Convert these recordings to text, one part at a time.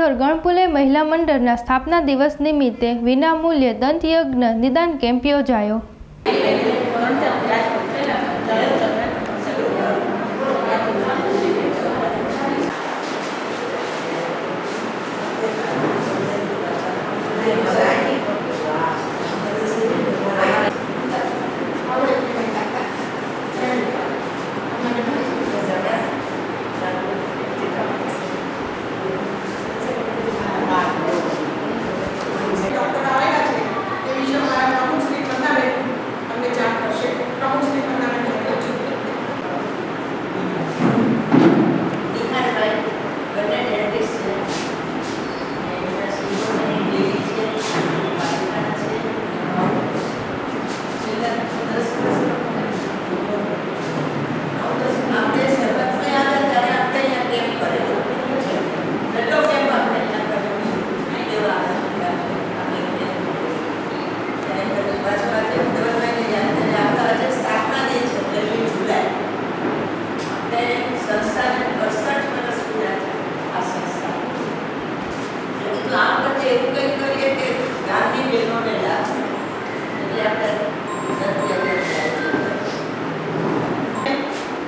સિહોર ગણપુલે મહિલા મંડળના સ્થાપના દિવસ નિમિત્તે વિનામૂલ્યે દંતયજ્ઞ નિદાન કેમ્પ યોજાયો.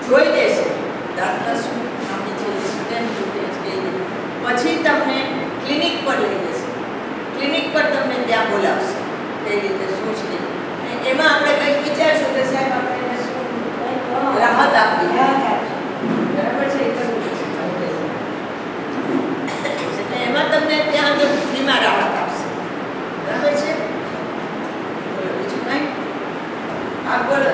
જોઈ દેશે પછી તમને ક્લિનિક પર લઈ જશે. ક્લિનિક પર તમને ત્યાં બોલાવશે એ રીતે શું છે એમાં આપણે કંઈક વિચારશું કે સાહેબ આપણે એને શું રાહત આપવી બરાબર છે. એટલે એમાં તમને ત્યાં અંદર ફ્રીમાં રાહત આપશે. બરાબર છે. બીજું કાંઈ આ બોલો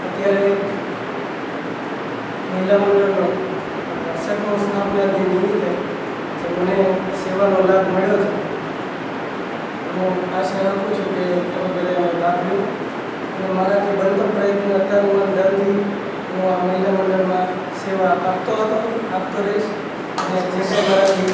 અત્યારે મહિલા મંડળનો 60મો સ્થાપના દિન નિમિત્તે જે મને સેવાનો લાભ મળ્યો છે, હું આશા રાખું છું કે તમે બધાએ લાભ લો અને મારાથી બનતો પ્રયત્ન અત્યારે હું અંદરથી હું આ મહિલા મંડળમાં સેવા આપતો રહીશ અને જે કંઈ મારાથી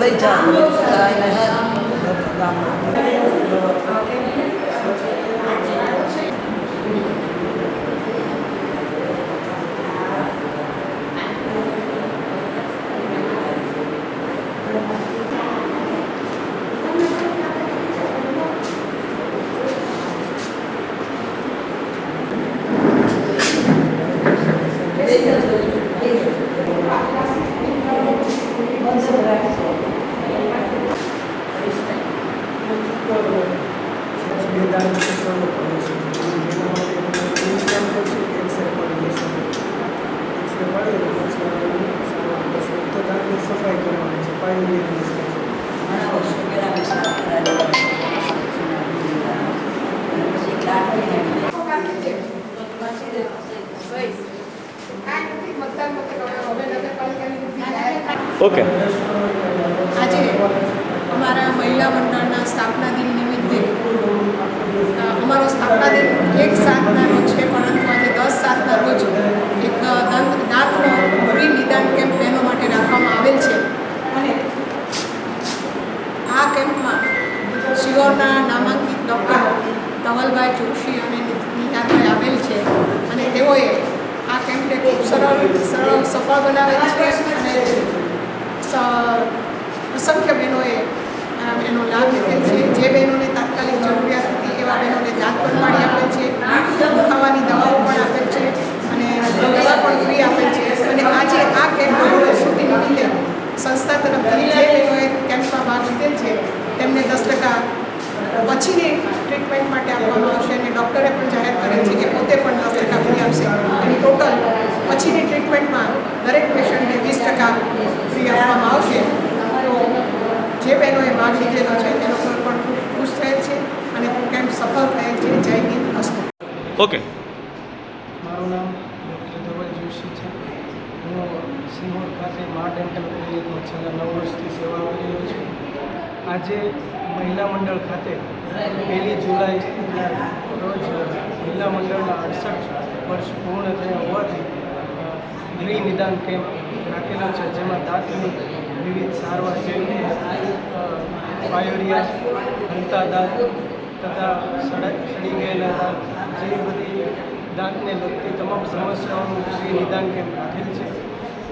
લઈ જા ઓકે. આજે અમારા મહિલા મંડળના સ્થાપના દિન નિમિત્તે અમારો સ્થાપના દિન 1/7ના રોજ છે, પરંતુ આજે 10/7ના રોજ એક દાંતનો ફ્રી નિદાન કેમ્પ બહેનો માટે રાખવામાં આવેલ છે. અને આ કેમ્પમાં શિહોરના નામાંકિત ડૉક્ટર ધવલભાઈ જોશી અને નિદાનભાઈ આવેલ છે અને તેઓએ આ કેમ્પને ખૂબ સરળ સફળ બનાવેલ છે અને અસંખ્ય બહેનોએ એનો લાભ લીધેલ છે. જે બહેનોને તાત્કાલિક જરૂરિયાત હતી એવા બહેનોને દાંત પણ પાડી આપેલ છે, ખાવાની દવાઓ પણ આપેલ છે અને દવા પણ ફ્રી આપેલ છે. અને આજે આ કેમ્પમાં પ્રસૂતિ નિમિત્તે સંસ્થા તરફથી જે બહેનોએ કેમ્પમાં ભાગ લીધેલ છે તેમને 10% પછીની ટ્રીટમેન્ટ માટે આપવામાં આવશે અને ડૉક્ટરે પણ જાહેર કરેલ છે કે પોતે પણ 10% ફ્રી આપશે. અને ટોટલ પછીની ટ્રીટમેન્ટમાં દરેક પેશન્ટને 20% ફ્રી આપવામાં આવશે. તો જે બહેનોએ ભાગ લીધેલો છે તે લોકો પણ ખૂબ ખુશ થયેલ છે અને કેમ્પ સફળ થયેલ છે. જય હિન્દ, અસ્તુ. ઓકે. મારું નામ ડૉક્ટર ધવલ જોશી છે. હું સિંહોર ખાતે મા ડેન્ટલ ક્લિનિકમાં છેલ્લા 9 વર્ષથી સેવા કરી રહ્યો છું. આજે મહિલા મંડળ ખાતે 1 જુલાઈના રોજ મહિલા મંડળના 68 વર્ષ પૂર્ણ થયા હોવાથી ગૃહ નિદાન કેમ્પ રાખેલો છે, જેમાં દાંતની વિવિધ સારવાર જેવી પાયોરિયા, હલતા દાંત તથા સડી ગયેલા દાંત જેવી બધી દાંતને લગતી તમામ સમસ્યાઓનું ગૃહ નિદાન કેમ્પ રાખેલ છે.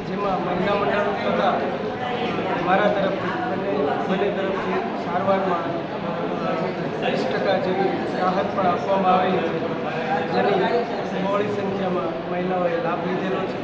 જેમાં મહિલા મંડળ તથા મારા તરફથી બંને તરફથી સારવારમાં 20% જેવી રાહત પણ આપવામાં આવેલી છે, જેની બહોળી સંખ્યામાં મહિલાઓએ લાભ લીધેલો છે.